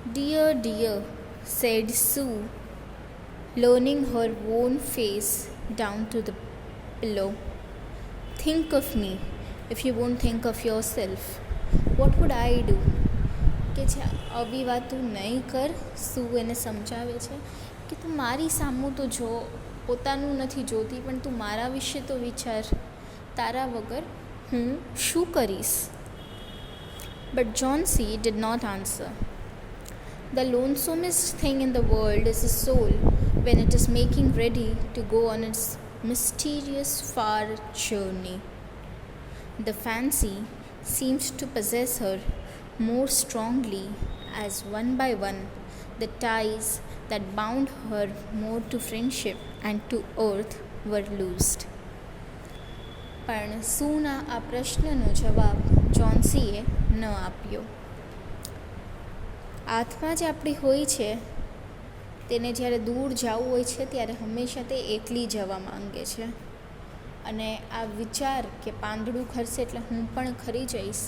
Dear, dear, said Sue, leaning her worn face down to the pillow. Think of me if you won't think of yourself. What would I do? કે છે આવી વાત તું નહીં કર. શું એને સમજાવે છે કે તું મારી સામું તો જો, પોતાનું નથી જોતી, પણ તું મારા વિશે તો વિચાર. તારા વગર હું શું કરીશ? But John C. did not answer. The lonesomest thing in the world is a soul when it is making ready to go on its mysterious far journey. The fancy seemed to possess her more strongly as one by one the ties that bound her more to friendship and to earth were loosed. પણ સુના આ પ્રશ્નનો જવાબ જોન્સીએ ન આપ્યો. આત્મા જે આપણી હોય છે તેને જ્યારે દૂર જવું હોય છે ત્યારે હંમેશા તે એકલી જવા માંગે છે. અને આ વિચાર કે પાંદડું ખરશે એટલે હું પણ ખરી જઈશ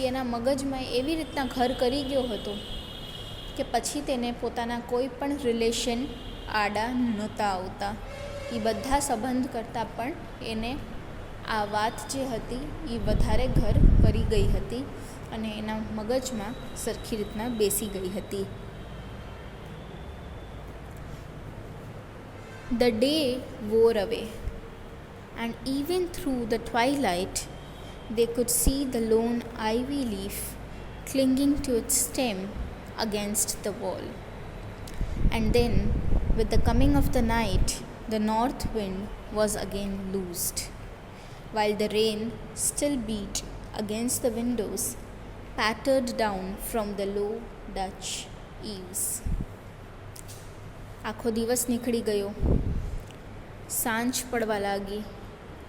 એ એના મગજમાં એવી રીતના ઘર કરી ગયો હતો કે પછી તેને પોતાના કોઈ પણ રિલેશન આડા નહોતા આવતા. એ બધા સંબંધ કરતાં પણ એને આ વાત જે હતી એ વધારે ઘર કરી ગઈ હતી અને એના મગજમાં સરખી રીતના બેસી ગઈ હતી. The day wore away, and even through the twilight they could see the lone ivy leaf clinging to its stem against the wall. And then, with the coming of the night, the north wind was again loosed, while the rain still beat against the windows, pattered down from the low Dutch eaves. આખો દિવસ નીકળી ગયો, સાંજ પડવા લાગી,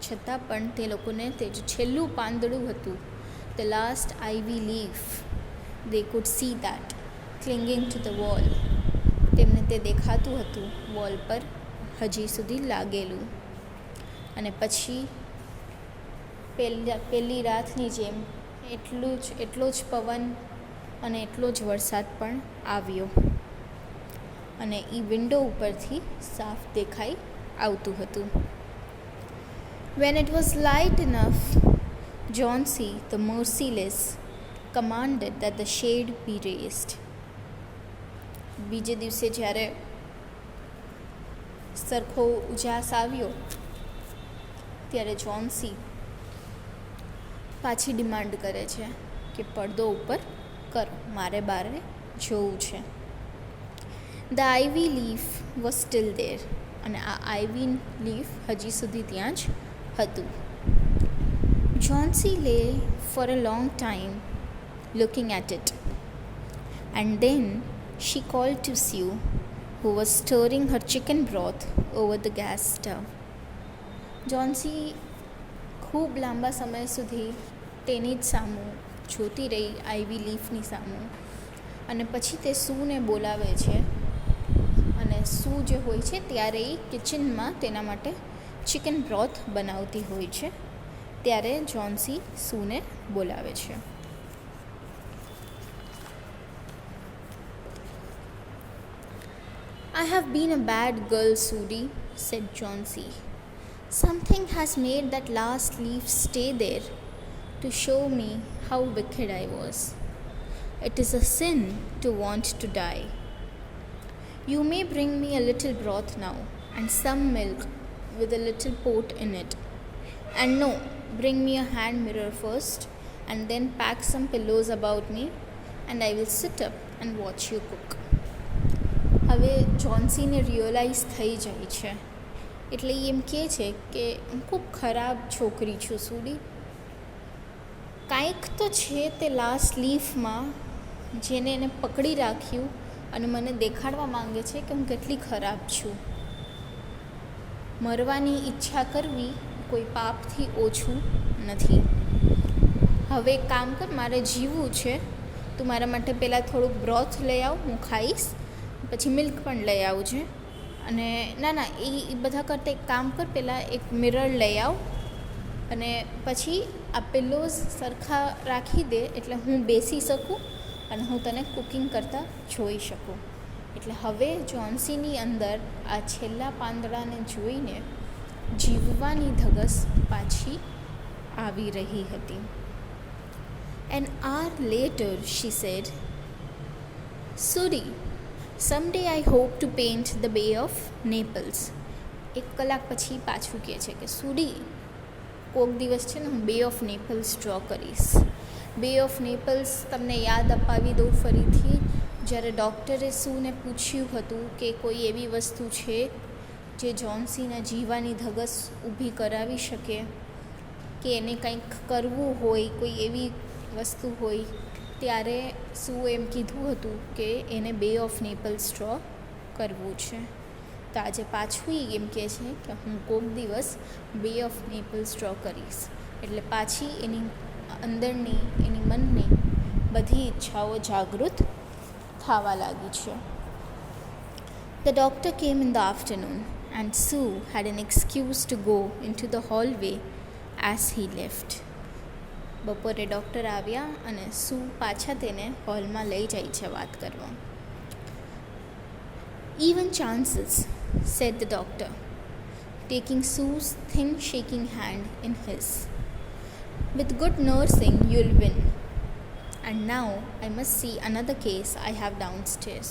છતાં પણ તે લોકોને તે જે છેલ્લું પાંદડું હતું, the last ivy leaf, they could see that clinging to the wall. તેમને તે દેખાતું હતું વોલ પર હજી સુધી લાગેલું. અને પછી પહેલી રાતની જેમ એટલો જ પવન અને એટલો જ વરસાદ પણ આવ્યો અને એ વિન્ડો ઉપરથી સાફ દેખાઈ આવતું હતું. When it was light enough, John C. the merciless commanded that the shade be raised. બીજે દિવસે જ્યારે સરખો ઉજાસ આવ્યો ત્યારે જોન સી પાછી ડિમાન્ડ કરે છે કે પડદો ઉપર કરો, મારે બારે જોવું છે. The ivy leaf was still there, અને આ આઈવી લીફ હજી સુધી ત્યાં જ હતું. John C. lay for a long time looking at it, and then she called to Sue, who was stirring her chicken broth over the gas stove. John C. ખૂબ લાંબા સમય સુધી તેની જ સામું જોતી રહી, આઈવી લીફની સામું. અને પછી તે સૂને બોલાવે છે અને સૂ જે હોય છે ત્યારે એ કિચનમાં તેના માટે ચિકન બ્રોથ બનાવતી હોય છે. ત્યારે જોન સી સૂને બોલાવે છે. I have been a bad girl, Sudi, said John C. Something has made that last leaf stay there to show me how wicked I was. It is a sin to want to die. You may bring me a little broth now and some milk with a little port in it. And no, bring me a hand mirror first and then pack some pillows about me and I will sit up and watch you cook. હવે જોન્સીને realise થઈ જાય છે એટલે એમ કહે છે કે હું ખૂબ ખરાબ છોકરી છું સુડી. કાંઈક તો છે તે લાસ્ટ લીફમાં જેને એને પકડી રાખ્યું અને મને દેખાડવા માંગે છે કે હું કેટલી ખરાબ છું. મરવાની ઈચ્છા કરવી કોઈ પાપથી ઓછું નથી. હવે કામ કર, મારે જીવવું છે, તું મારા માટે પહેલાં થોડુંક બ્રોથ લઈ આવ, હું ખાઈશ, પછી મિલ્ક પણ લઈ આવજે. અને ના એ બધા કરતાં એક કામ કર, પહેલાં એક મિરર લઈ આવ અને પછી આ પિલ્લોઝ સરખા રાખી દે એટલે હું બેસી શકું અને હું તને કુકિંગ કરતાં જોઈ શકું. એટલે હવે જોન્સીની અંદર આ છેલ્લા પાંદડાને જોઈને જીવવાની ધગશ પાછી આવી રહી હતી. An hour later, she said, Sudi, someday I hope to paint the Bay of Naples. 1 કલાક પછી પાછું કહે છે કે સુડી, કોક દિવસ છે ને હું બે ઓફ નેપલ્સ ડ્રો કરીશ. બે ઓફ નેપલ્સ તમને યાદ અપાવી દઉં ફરીથી. જ્યારે ડૉક્ટરે સૂને પૂછ્યું હતું કે કોઈ એવી વસ્તુ છે જે જોન્સીને જીવવાની ધગશ ઊભી કરાવી શકે, કે એને કંઈક કરવું હોય, કોઈ એવી વસ્તુ હોય, ત્યારે સૂ એમ કીધું હતું કે એને બે ઓફ નેપલ્સ ડ્રો કરવું છે. તો આજે પાછું એમ કહે છે કે હું કોઈક દિવસ બે ઓફ નેપલ્સ ડ્રો કરીશ. એટલે પાછી એની અંદરની, એની મનની બધી ઈચ્છાઓ જાગૃત થવા લાગી છે. The doctor came in the afternoon and Sue had an excuse to go into the hallway as he left. બપોરે ડૉક્ટર આવ્યા અને સૂ પાછા તેને હોલમાં લઈ જાય છે વાત કરવા. Even chances, said the doctor, taking Sue's thin shaking hand in his. With good nursing you'll win. And now I must see another case I have downstairs.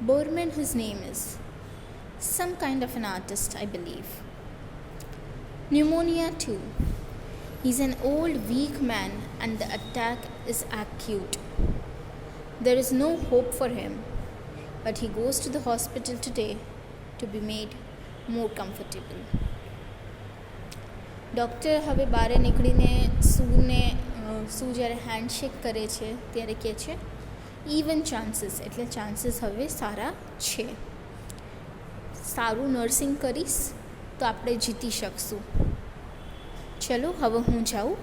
Borman, his name is. Some kind of an artist, I believe. Pneumonia too. He's an old, weak man and the attack is acute. There is no hope for him, but he goes to the hospital today to be made more comfortable. Doctor હવે બહાર નીકળીને સૂ જ્યારે handshake કરે છે ત્યારે કહે છે ઇવન ચાન્સીસ, એટલે ચાન્સીસ હવે સારા છે. સારું નર્સિંગ કરીશ તો આપણે જીતી શકશું. ચલો હવે હું જાઉં,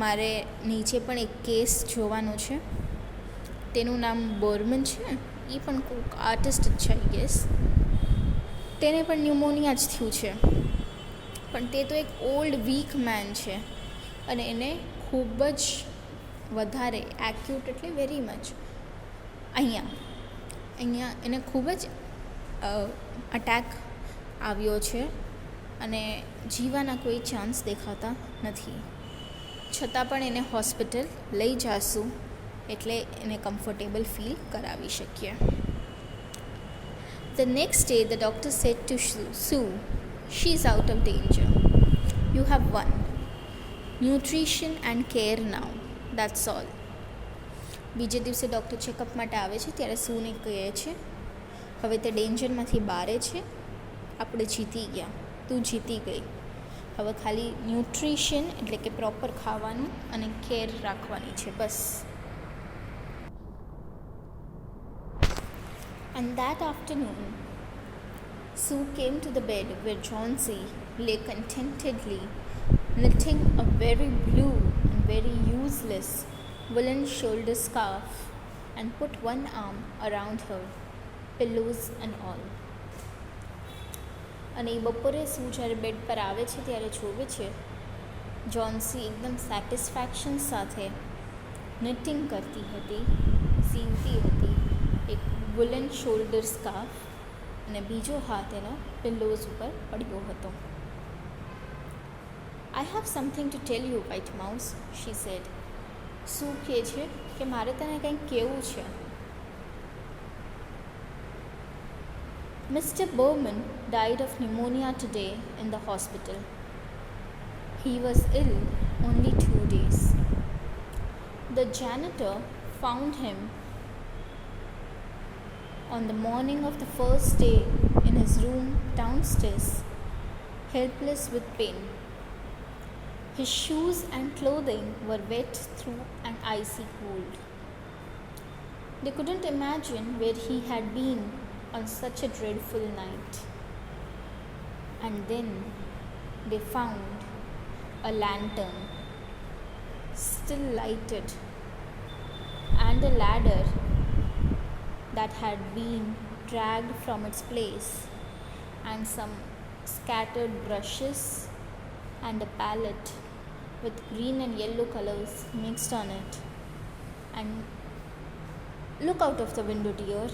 મારે નીચે પણ એક કેસ જોવાનો છે. તેનું નામ બોર્મન છે, એ પણ કોઈક આર્ટિસ્ટ જ છે આઈ ગેસ. તેને પણ ન્યુમોનિયા જ થયું છે, પણ તે તો એક ઓલ્ડ વીક મેન છે અને એને ખૂબ જ વધારે એક્યુટ, એટલે વેરી મચ અહીંયા એને ખૂબ જ અટેક આવ્યો છે અને જીવાના કોઈ ચાન્સ દેખાતા નથી. છતાં પણ એને હોસ્પિટલ લઈ જાશું એટલે એને કમ્ફર્ટેબલ ફીલ કરાવી શકીએ. The next day the doctor said to Sue, she's out of danger. You have won. Nutrition and care now. That's all. બીજે દિવસે ડૉક્ટર ચેકઅપ માટે આવે છે ત્યારે સૂને કહે છે હવે તે ડેન્જરમાંથી બહાર છે, આપણે જીતી ગયા, તું જીતી ગઈ. હવે ખાલી ન્યુટ્રિશન એટલે કે પ્રોપર ખાવાનું અને કેર રાખવાની છે, બસ. And that afternoon, Sue came to the bed where Johnsy lay contentedly knitting a very blue and very useless woolen shoulder scarf and put one arm around her, pillows and all. અને એ બપોરે સૂ જ્યારે bed પર આવે છે ત્યારે જોવે છે જોન્સી એકદમ સેટિસ્ફેક્શન સાથે નિટિંગ કરતી હતી, સીવતી હતી એક વુલન શોલ્ડર સ્કાર્ફ, અને બીજો હાથ એનો પિલ્લોઝ ઉપર પડ્યો હતો. I have something to tell you, White Mouse, she said. સૂ કહે છે કે મારે તને કંઈક કહેવું છે. Mr. Bowman died of pneumonia today in the hospital. He was ill only 2 days. The janitor found him on the morning of the first day in his room downstairs, helpless with pain. His shoes and clothing were wet through and icy cold. They couldn't imagine where he had been on such a dreadful night. And then they found a lantern, still lighted, and a ladder that had been dragged from its place, and some scattered brushes and a palette with green and yellow colors mixed on it, and Look out of the window, dear,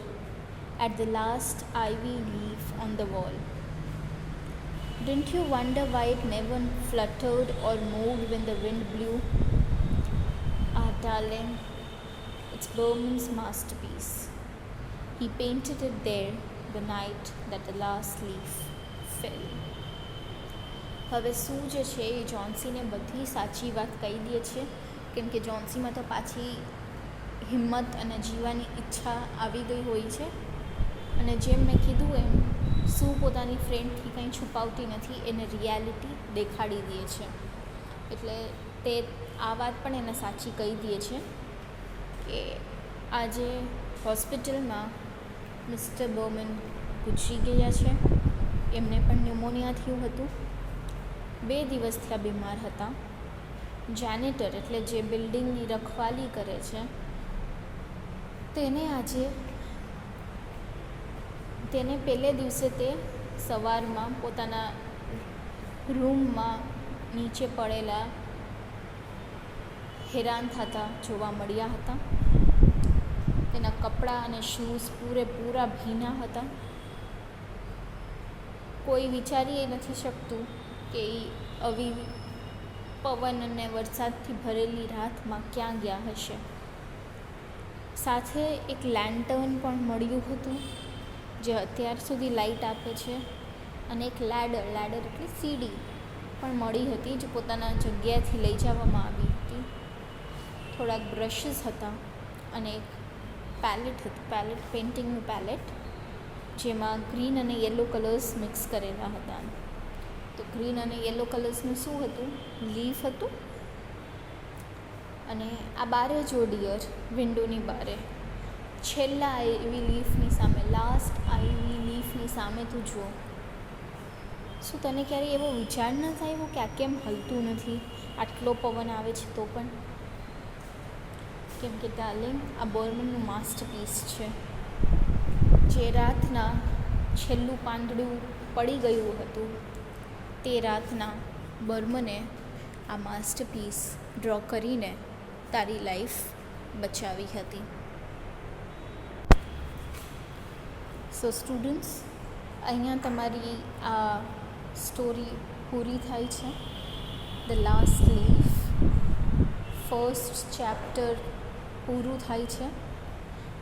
at the last ivy leaf on the wall. Didn't you wonder why it never fluttered or moved when the wind blew? Ah, darling, it's Berman's masterpiece. He painted it there the night that the last leaf fell. હવે શું જે છે એ જોન્સીને બધી સાચી વાત કહી દે છે, કેમ કે જોન્સીમાં તો પાછી હિંમત અને જીવવાની ઈચ્છા આવી ગઈ હોય છે. અને જેમ મેં કીધું એમ શું પોતાની ફ્રેન્ડથી કંઈ છુપાવતી નથી, એને રિયાલિટી દેખાડી દે છે. એટલે તે આ વાત પણ એને સાચી કહી દે છે કે આજે હોસ્પિટલમાં મિસ્ટર બર્મન ગુજરી ગયા છે. એમને પણ ન્યુમોનિયા થયું હતું. 2 દિવસથી આ બીમાર હતા. જેનિટર એટલે જે બિલ્ડિંગની રખવાલી કરે છે તેને પહેલે દિવસે તે સવારમાં પોતાના રૂમમાં નીચે પડેલા હેરાન થતા જોવા મળ્યા હતા. તેના કપડાં અને શૂઝ પૂરેપૂરા ભીના હતા. કોઈ વિચારી નથી શકતું કે એ આવી પવન અને વરસાદથી ભરેલી રાતમાં ક્યાં ગયા હશે. સાથે એક લેન્ટર્ન પણ મળ્યું હતું જે અત્યાર સુધી લાઇટ આપે છે, અને એક લેડર એટલે સીડી પણ મળી હતી જે પોતાના જગ્યાએથી લઈ જવામાં આવી હતી. થોડાક બ્રશિસ હતા અને એક પેલેટ હતું, પેઇન્ટિંગનું પેલેટ, જેમાં ગ્રીન અને યલો કલર્સ મિક્સ કરેલા હતા. તો ગ્રીન અને યલો કલર્સનું શું હતું? લીફ હતું. અને આ બારે જો ડિયર, વિન્ડોની બારે છેલ્લા આઈવી લીફની સામે, લાસ્ટ આઈવી લીફની સામે તું જુઓ. શું તને ક્યારેય એવો વિચાર ન થાય કે આ કેમ હલતું નથી? આટલો પવન આવે છે તો પણ? કેમ કે ડાર્લિંગ, આ બર્મનનું માસ્ટરપીસ છે. જે રાતના છેલ્લું પાંદડું પડી ગયું હતું તે રાતના બર્મને આ માસ્ટરપીસ ડ્રો કરીને તારી લાઈફ બચાવી હતી. સો સ્ટુડન્ટ્સ, અહીંયા તમારી આ સ્ટોરી પૂરી થાય છે. The last leaf, first chapter પૂરું થાય છે.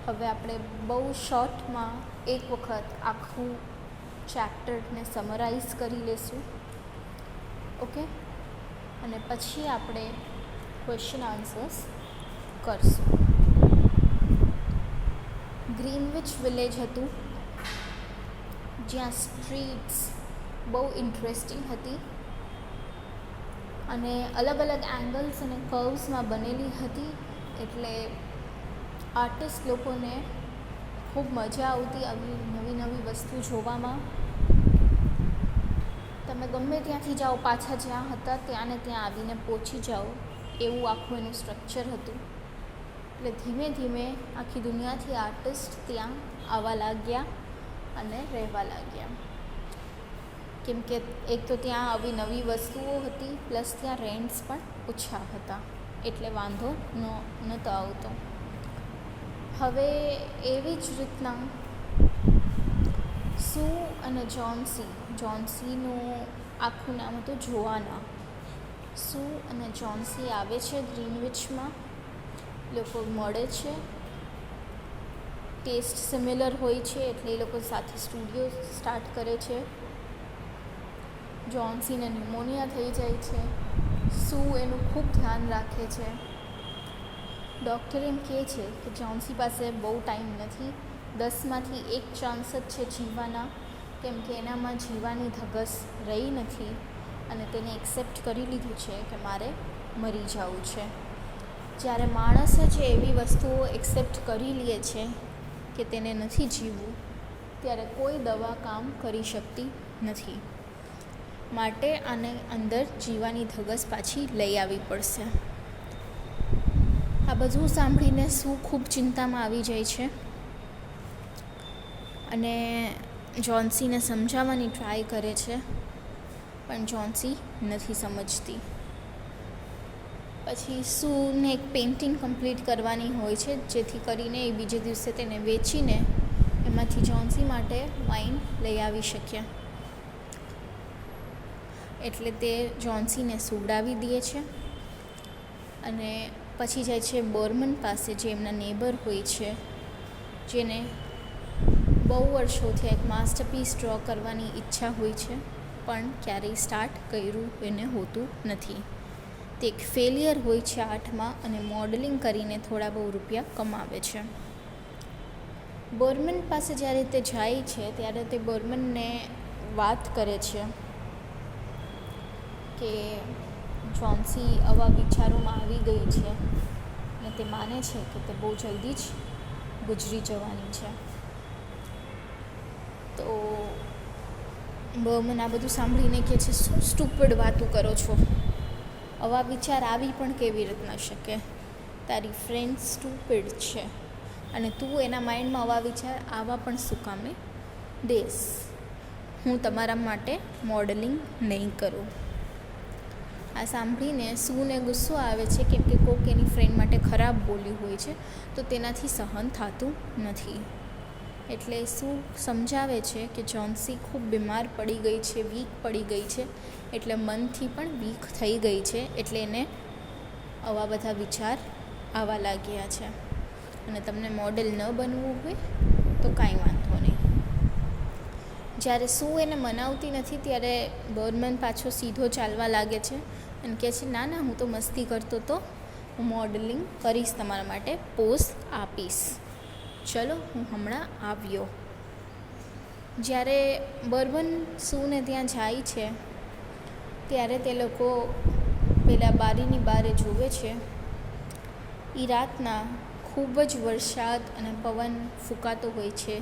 હવે આપણે બહુ શોર્ટમાં એક વખત આખું ચેપ્ટરને સમરાઇઝ કરી લેશું. ઓકે, અને પછી આપણે ક્વેશ્ચન આન્સર્સ કરશું. ગ્રીનવિચ વિલેજ હતું, જ્યાં સ્ટ્રીટ્સ બહુ ઇન્ટરેસ્ટિંગ હતી અને અલગ અલગ એંગલ્સ અને કર્વ્સમાં બનેલી હતી. એટલે આર્ટિસ્ટ લોકોને ખૂબ મજા આવતી આવી નવી નવી વસ્તુ જોવામાં. તમે ગમે ત્યાંથી જાઓ, પાછા જ્યાં હતા ત્યાં ને ત્યાં આવીને પહોંચી જાઓ, એવું આખું એનું સ્ટ્રક્ચર હતું. એટલે ધીમે ધીમે આખી દુનિયાથી આર્ટિસ્ટ ત્યાં આવવા લાગ્યા અને રહેવા લાગ્યા. કેમ કે એક તો ત્યાં આવી નવી વસ્તુઓ હતી, પ્લસ ત્યાં રેન્ટ્સ પણ ઓછા હતા, એટલે વાંધો નહોતો આવતો. હવે એવી જ રીતના સુ અને જોન્સીનું આખું નામ હતું જોઆના. સુ અને જોન્સી આવે છે ગ્રીનવિચમાં, લોકો મળે છે, ટેસ્ટ સિમિલર હોય છે એટલે એ લોકો સાથે સ્ટુડિયો સ્ટાર્ટ કરે છે. જોન્સીને ન્યુમોનિયા થઈ જાય છે. સુ એનું ખૂબ ધ્યાન રાખે છે. ડૉક્ટર એમ કહે છે કે જોન્સી પાસે બહુ ટાઈમ નથી, 10માંથી 1 ચાન્સ જ છે જીવવાના, કેમ કે એનામાં જીવવાની ધગસ રહી નથી અને તેને એક્સેપ્ટ કરી લીધું છે કે મારે મરી જવું છે. જ્યારે માણસ જ એવી વસ્તુઓ એક્સેપ્ટ કરી લે છે કે તેને નથી જીવવું, ત્યારે કોઈ દવા કામ કરી શકતી નથી. માટે આને અંદર જીવવાની ધગસ પાછી લઈ આવવી પડશે. આ બધું સાંભળીને સુ ખૂબ ચિંતામાં આવી જાય છે અને જોન્સીને સમજાવવાની ટ્રાય કરે છે, પણ જોન્સી નથી સમજતી. પછી સૂને એક પેઇન્ટિંગ કમ્પ્લીટ કરવાની હોય છે, જેથી કરીને એ બીજે દિવસે તેને વેચીને એમાંથી જોન્સી માટે વાઇન લઈ આવી શક્યા. એટલે તે જોન્સીને સુવડાવી દે છે અને પછી જાય છે બોર્મન પાસે, જે એમના નેબર હોય છે, જેને બહુ વર્ષોથી એક માસ્ટરપીસ ડ્રો કરવાની ઈચ્છા હોય છે, પણ ક્યારેય સ્ટાર્ટ કર્યું એને હોતું નથી. તે એક ફેલિયર હોય છે આર્ટમાં અને મોડલિંગ કરીને થોડા બહુ રૂપિયા કમાવે છે. બોર્મન પાસે જ્યારે તે જાય છે ત્યારે તે બોર્મનને વાત કરે છે કે જોન્સી આવા વિચારોમાં આવી ગઈ છે અને તે માને છે કે તે બહુ જલ્દી જ ગુજરી જવાની છે. તો બોર્મન આ બધું સાંભળીને કહે છે, શું સ્ટુપિડ વાતું કરો છો, આવા વિચાર આવી પણ કેવી રીતના શકે, તારી ફ્રેન્ડ સ્ટુપિડ છે અને તું એના માઇન્ડમાં આવા વિચાર આવા પણ શું કામે દેશ, હું તમારા માટે મોડલિંગ નહીં કરું. આ સાંભળીને સૂને ગુસ્સો આવે છે, કેમ કે કોક એની ફ્રેન્ડ માટે ખરાબ બોલ્યું હોય છે તો તેનાથી સહન થતું નથી. એટલે સૂ સમજાવે છે કે જોન્સી ખૂબ બીમાર પડી ગઈ છે, વીક પડી ગઈ છે, એટલે મનથી પણ વીક થઈ ગઈ છે, એટલે એને આવા બધા વિચાર આવવા લાગ્યા છે અને તમને મોડેલ ન બનવું હોય તો કાંઈ વાંધો નહીં. જ્યારે સૂ એને મનાવતી નથી ત્યારે બોર્મન પાછો સીધો ચાલવા લાગે છે અને કહે છે, ના ના, હું તો મસ્તી કરતો તો, હું મોડલિંગ કરીશ, તમારા માટે પોઝ આપીશ, ચલો હું હમણાં આવ્યો. જ્યારે બોર્મન સૂને ત્યાં જાય છે ત્યારે તે લોકો પેલા બારીની બારે જુએ છે. એ રાતના ખૂબ જ વરસાદ અને પવન ફૂંકાતો હોય છે,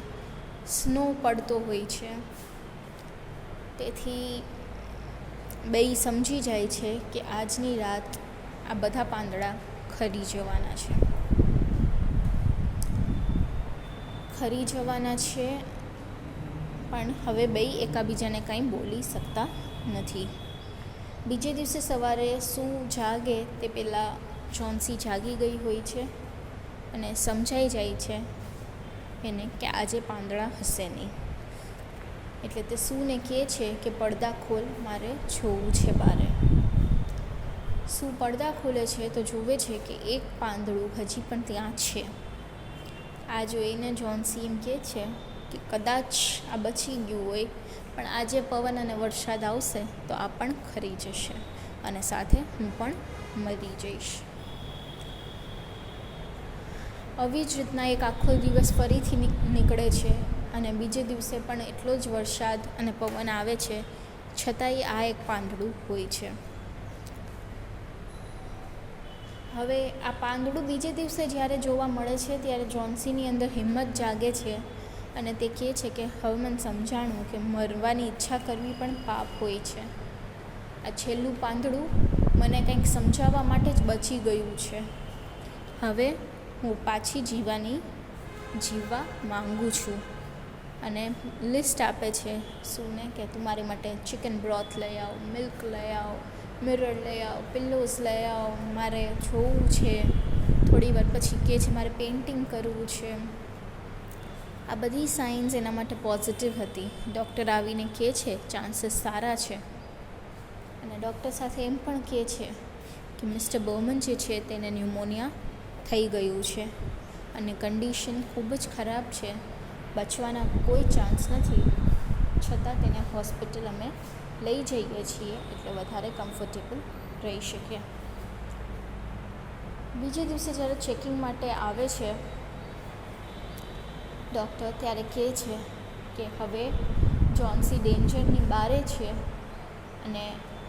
સ્નો પડતો હોય છે, તેથી બેય સમજી જાય છે કે આજની રાત આ બધા પાંદડા ખરી જવાના છે. પણ હવે બેય એકાબીજાને કંઈ બોલી શકતા નથી. બીજે દિવસે સવારે સૂ જાગે તે પહેલાં જોન્સી જાગી ગઈ હોય છે અને સમજાઈ જાય છે એને કે આજે પાંદડા હશે નહીં. એટલે તે સૂને કહે છે કે પડદા ખોલ, મારે જોવું છે બારે. સૂ પડદા ખોલે છે તો જુએ છે કે એક પાંદડું હજી પણ ત્યાં છે. આ જોઈને જોન્સી એમ કહે છે કે કદાચ આ બચી ગયું હોય, પણ આજે પવન અને વરસાદ આવશે તો આ પણ ખરી જશે અને સાથે હું પણ મરી જઈશ. આવી જ રીતના એક આખો દિવસ ફરીથી નીકળે છે અને બીજે દિવસે પણ એટલો જ વરસાદ અને પવન આવે છે, છતાંય આ એક પાંદડું હોય છે. હવે આ પાંદડું બીજે દિવસે જ્યારે જોવા મળે છે ત્યારે જોન્સીની અંદર હિંમત જાગે છે અને તે કહે છે કે હવે મને સમજાણું કે મરવાની ઈચ્છા કરવી પણ પાપ હોય છે. આ છેલ્લું પાંદડું મને કંઈક સમજાવવા માટે જ બચી ગયું છે. હવે હું પાછી જીવવા માંગુ છું. અને લિસ્ટ આપે છે સૂને કે તું મારી માટે ચિકન બ્રોથ લઈ આવ, મિલ્ક લઈ આવ, મિરર લઈ આવ, પિલ્લોઝ લઈ આવ, મારે જોવું છે. થોડી વાર પછી કહે છે મારે પેઇન્ટિંગ કરવું છે. આ બધી સાઇન્સ એના માટે પોઝિટિવ હતી. ડૉક્ટર આવીને કહે છે ચાન્સીસ સારા છે અને ડૉક્ટર સાથે એમ પણ કહે છે કે મિસ્ટર બોર્મન જે છે તેને ન્યુમોનિયા થઈ ગયું છે અને કન્ડિશન ખૂબ જ ખરાબ છે, બચવાના કોઈ ચાન્સ નથી, છતાં તેને હોસ્પિટલ અમે લઈ જઈએ છીએ એટલે વધારે કમ્ફર્ટેબલ રહી શકીએ. બીજે દિવસે જ્યારે ચેકિંગ માટે આવે છે ડૉક્ટર, ત્યારે કહે છે કે હવે જોન્સી ડેન્જરની બારે છે અને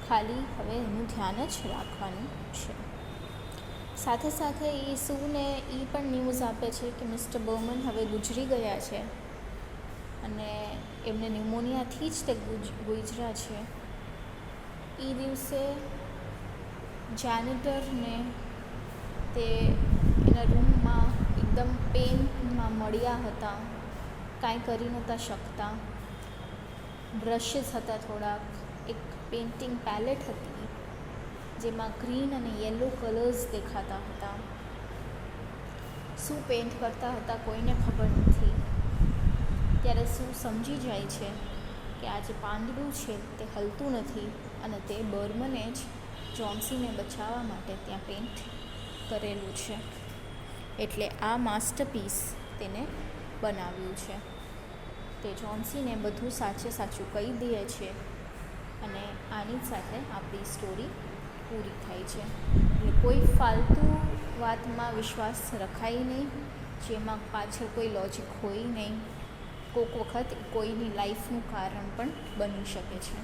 ખાલી હવે એનું ધ્યાન જ રાખવાનું છે. સાથે સાથે એ સૂને એ પણ ન્યૂઝ આપે છે કે મિસ્ટર બોર્મન હવે ગુજરી ગયા છે અને એમને ન્યુમોનિયાથી જ તે ગુજર્યા છે. એ દિવસે જેનિટરને તે એના રૂમમાં એકદમ પેનમાં મળ્યા હતા, કાંઈ કરી નહોતા શકતા. બ્રશિસ હતા થોડાક, એક પેઇન્ટિંગ પેલેટ હતી જેમાં ગ્રીન અને યલો કલર્સ દેખાતા હતા. શું પેઇન્ટ કરતા હતા કોઈને ખબર નથી. ત્યારે શું સમજી જાય છે કે આ જે પાંદડું છે તે હલતું નથી અને તે બર્મને જ જોન્સીને બચાવવા માટે ત્યાં પેઇન્ટ કરેલું છે. એટલે આ માસ્ટરપીસ તેને બનાવ્યું છે. તે જોન્સીને બધું સાચું કહી દે છે અને આની સાથે આપણી સ્ટોરી પૂરી થાય છે. એટલે કોઈ ફાલતુ વાતમાં વિશ્વાસ રખાય નહીં, જેમાં પાછળ કોઈ લોજિક હોય નહીં. કોઈક વખત કોઈની લાઈફનું કારણ પણ બની શકે છે.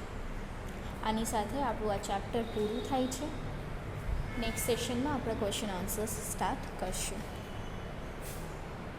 આની સાથે આપણું આ ચેપ્ટર પૂરું થાય છે. નેક્સ્ટ સેશનમાં આપણે ક્વેશ્ચન આન્સર્સ સ્ટાર્ટ કરશું.